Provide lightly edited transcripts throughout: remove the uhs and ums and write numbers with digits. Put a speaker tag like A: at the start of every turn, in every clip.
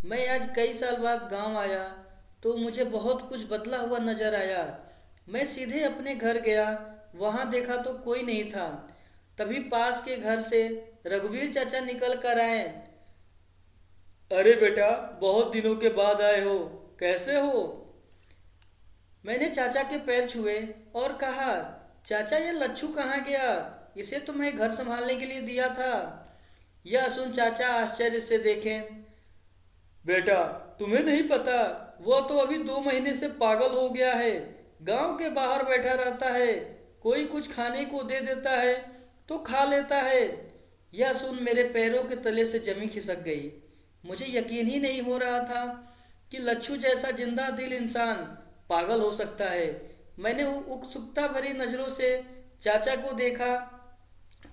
A: मैं आज कई साल बाद गांव आया तो मुझे बहुत कुछ बदला हुआ नजर आया। मैं सीधे अपने घर गया। वहां देखा तो कोई नहीं था। तभी पास के घर से रघुवीर चाचा निकल कर आए। अरे बेटा, बहुत दिनों के बाद आए हो। कैसे हो? मैंने चाचा के पैर छुए और कहा, चाचा ये लच्छू कहाँ गया? इसे तो मैं घर संभालने के लिए दिया था। यह सुन चाचा आश्चर्य से देखें। बेटा, तुम्हें नहीं पता? वो तो अभी 2 महीने से पागल हो गया है। गांव के बाहर बैठा रहता है। कोई कुछ खाने को दे देता है तो खा लेता है। यह सुन मेरे पैरों के तले से जमी खिसक गई। मुझे यकीन ही नहीं हो रहा था कि लच्छू जैसा जिंदा दिल इंसान पागल हो सकता है। मैंने उत्सुकता भरी नजरों से चाचा को देखा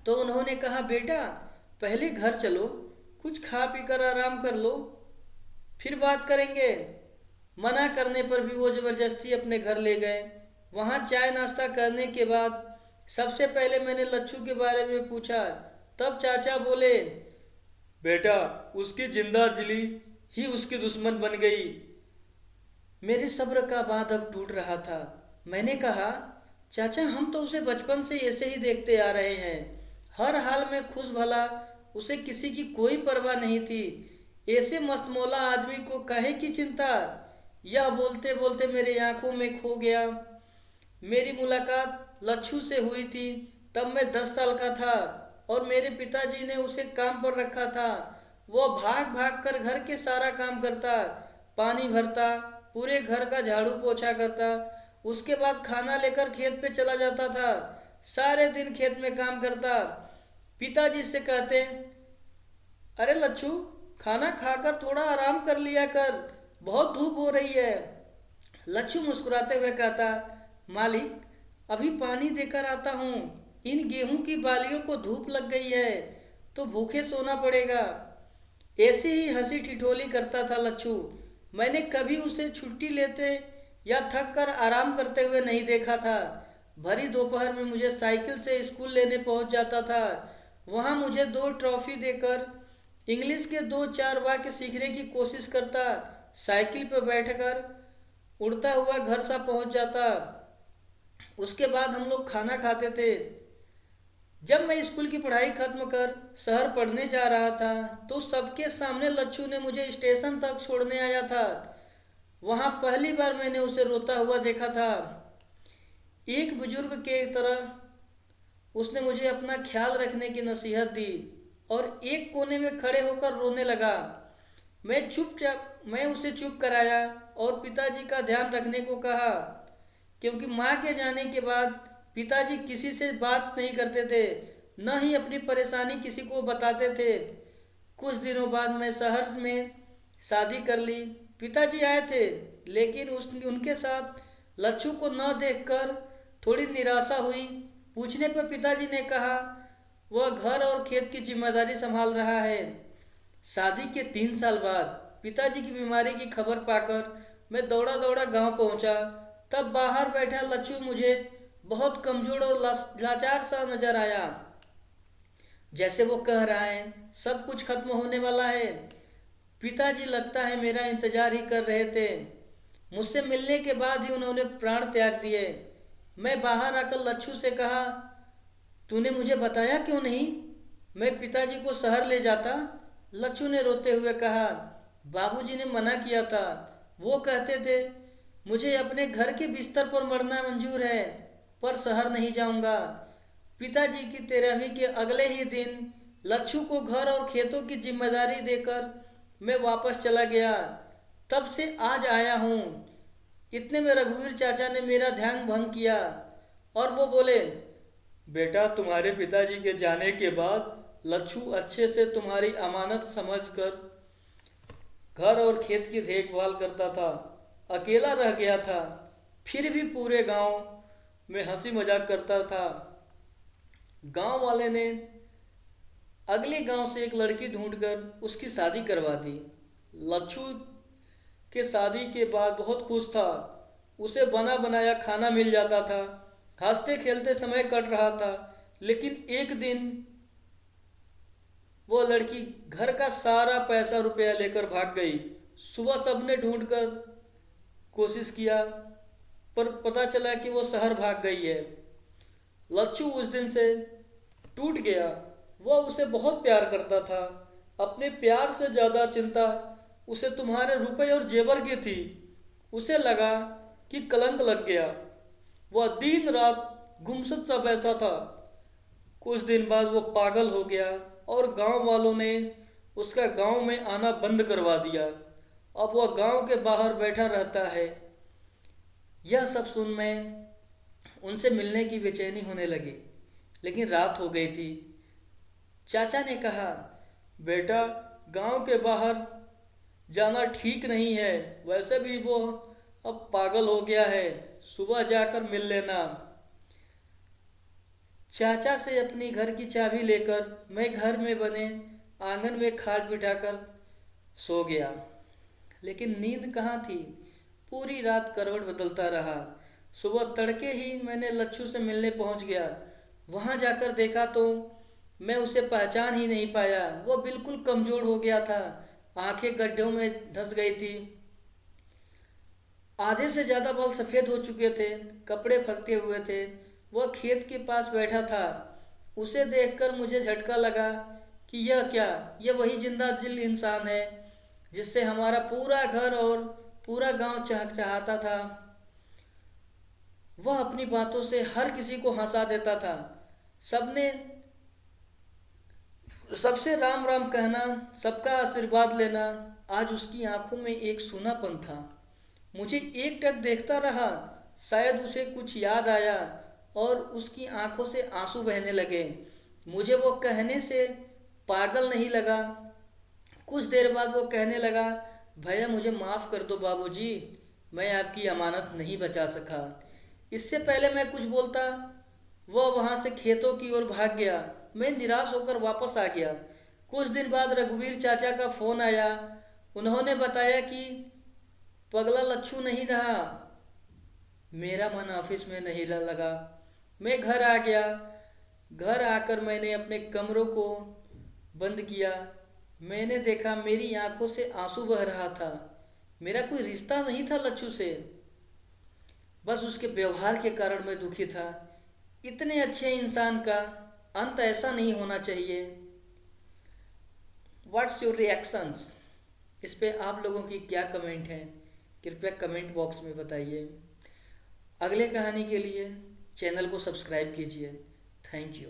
A: तो उन्होंने कहा, बेटा पहले घर चलो, कुछ खा पी कर आराम कर लो, फिर बात करेंगे। मना करने पर भी वो जबरदस्ती अपने घर ले गए। वहाँ चाय नाश्ता करने के बाद सबसे पहले मैंने लच्छू के बारे में पूछा। तब चाचा बोले, बेटा उसकी जिंदा दिली ही उसकी दुश्मन बन गई। मेरे सब्र का बांध अब टूट रहा था। मैंने कहा, चाचा हम तो उसे बचपन से ऐसे ही देखते आ रहे हैं। हर हाल में खुश भला, उसे किसी की कोई परवाह नहीं थी। ऐसे मस्तमौला आदमी को काहे की चिंता? यह बोलते बोलते मेरी आंखों में खो गया। मेरी मुलाकात लच्छू से हुई थी तब मैं 10 साल का था और मेरे पिताजी ने उसे काम पर रखा था। वो भाग भाग कर घर के सारा काम करता, पानी भरता, पूरे घर का झाड़ू पोछा करता। उसके बाद खाना लेकर खेत पे चला जाता था। सारे दिन खेत में काम करता। पिताजी से कहते, अरे लच्छू खाना खाकर थोड़ा आराम कर लिया कर, बहुत धूप हो रही है। लच्छू मुस्कुराते हुए कहता, मालिक अभी पानी देकर आता हूँ। इन गेहूं की बालियों को धूप लग गई है तो भूखे सोना पड़ेगा। ऐसे ही हंसी ठिठोली करता था लच्छू। मैंने कभी उसे छुट्टी लेते या थक कर आराम करते हुए नहीं देखा था। भरी दोपहर में मुझे साइकिल से स्कूल लेने पहुंच जाता था। वहां मुझे 2 ट्रॉफी देकर इंग्लिश के 2-4 वाक्य सीखने की कोशिश करता। साइकिल पर बैठकर उड़ता हुआ घर सा पहुंच जाता। उसके बाद हम लोग खाना खाते थे। जब मैं स्कूल की पढ़ाई खत्म कर शहर पढ़ने जा रहा था तो सबके सामने लच्छू ने मुझे स्टेशन तक छोड़ने आया था। वहां पहली बार मैंने उसे रोता हुआ देखा था। एक बुजुर्ग के तरह उसने मुझे अपना ख्याल रखने की नसीहत दी और एक कोने में खड़े होकर रोने लगा। मैं उसे चुप कराया और पिताजी का ध्यान रखने को कहा, क्योंकि माँ के जाने के बाद पिताजी किसी से बात नहीं करते थे, न ही अपनी परेशानी किसी को बताते थे। कुछ दिनों बाद मैं शहर में शादी कर ली। पिताजी आए थे लेकिन उनके साथ लच्छू को न देखकर थोड़ी निराशा हुई। पूछने पर पिताजी ने कहा, वह घर और खेत की जिम्मेदारी संभाल रहा है। शादी के 3 साल बाद पिताजी की बीमारी की खबर पाकर मैं दौड़ा दौड़ा गांव पहुंचा। तब बाहर बैठा लच्छू मुझे बहुत कमजोर और लाचार सा नजर आया। जैसे वो कह रहा है सब कुछ खत्म होने वाला है। पिताजी लगता है मेरा इंतजार ही कर रहे थे। मुझसे मिलने के बाद ही उन्होंने प्राण त्याग दिए। मैं बाहर आकर लच्छू से कहा, तूने मुझे बताया क्यों नहीं? मैं पिताजी को शहर ले जाता। लच्छू ने रोते हुए कहा, बाबूजी ने मना किया था। वो कहते थे मुझे अपने घर के बिस्तर पर मरना मंजूर है पर शहर नहीं जाऊंगा। पिताजी की 13वीं के अगले ही दिन लच्छू को घर और खेतों की जिम्मेदारी देकर मैं वापस चला गया। तब से आज आया हूँ। इतने में रघुवीर चाचा ने मेरा ध्यान भंग किया और वो बोले, बेटा तुम्हारे पिताजी के जाने के बाद लच्छू अच्छे से तुम्हारी अमानत समझकर घर और खेत की देखभाल करता था। अकेला रह गया था फिर भी पूरे गांव में हंसी मजाक करता था। गांव वाले ने अगले गांव से एक लड़की ढूंढकर उसकी शादी करवा दी। लच्छू के शादी के बाद बहुत खुश था। उसे बना बनाया खाना मिल जाता था। हंसते खेलते समय कट रहा था। लेकिन एक दिन वो लड़की घर का सारा पैसा रुपया लेकर भाग गई सुबह सबने ढूंढकर कोशिश किया, पर पता चला कि वो शहर भाग गई है। लच्छू उस दिन से टूट गया। वह उसे बहुत प्यार करता था। अपने प्यार से ज़्यादा चिंता उसे तुम्हारे रुपए और जेवर की थी। उसे लगा कि कलंक लग गया। वह दिन रात गुमसुम सा बैसा था। कुछ दिन बाद वो पागल हो गया और गांव वालों ने उसका गांव में आना बंद करवा दिया। अब वह गांव के बाहर बैठा रहता है। यह सब सुन मैं उनसे मिलने की बेचैनी होने लगी, लेकिन रात हो गई थी। चाचा ने कहा, बेटा, गांव के बाहर जाना ठीक नहीं है। वैसे भी वो अब पागल हो गया है। सुबह जाकर मिल लेना। चाचा से अपनी घर की चाबी लेकर मैं घर में बने आंगन में खाट बिठाकर सो गया। लेकिन नींद कहाँ थी। पूरी रात करवट बदलता रहा। सुबह तड़के ही मैंने लच्छू से मिलने पहुंच गया। वहां जाकर देखा तो मैं उसे पहचान ही नहीं पाया। वो बिल्कुल कमजोर हो गया था। आंखें गड्ढों में धंस गई थी। आधे से ज्यादा बाल सफेद हो चुके थे। कपड़े फटे हुए थे। वह खेत के पास बैठा था। उसे देखकर मुझे झटका लगा कि यह क्या, यह वही जिंदा दिल इंसान है जिससे हमारा पूरा घर और पूरा गांव चाहता था। वह अपनी बातों से हर किसी को हंसा देता था। सबने सबसे राम राम कहना, सबका आशीर्वाद लेना। आज उसकी आंखों में एक सूनापन था। मुझे एकटक देखता रहा। शायद उसे कुछ याद आया और उसकी आंखों से आंसू बहने लगे। मुझे वो कहने से पागल नहीं लगा। कुछ देर बाद वो कहने लगा, भैया मुझे माफ़ कर दो बाबूजी, मैं आपकी अमानत नहीं बचा सका। इससे पहले मैं कुछ बोलता वह वहां से खेतों की ओर भाग गया। मैं निराश होकर वापस आ गया। कुछ दिन बाद रघुवीर चाचा का फोन आया। उन्होंने बताया कि पगला लच्छू नहीं रहा। मेरा मन ऑफिस में नहीं लगा। मैं घर आ गया। घर आकर मैंने अपने कमरों को बंद किया। मैंने देखा मेरी आंखों से आंसू बह रहा था। मेरा कोई रिश्ता नहीं था लच्छू से, बस उसके व्यवहार के कारण मैं दुखी था। इतने अच्छे इंसान का अंत ऐसा नहीं होना चाहिए। What's your reactions? इस पे आप लोगों की क्या कमेंट है? कृपया कमेंट बॉक्स में बताइए। अगले कहानी के लिए चैनल को सब्सक्राइब कीजिए। Thank you.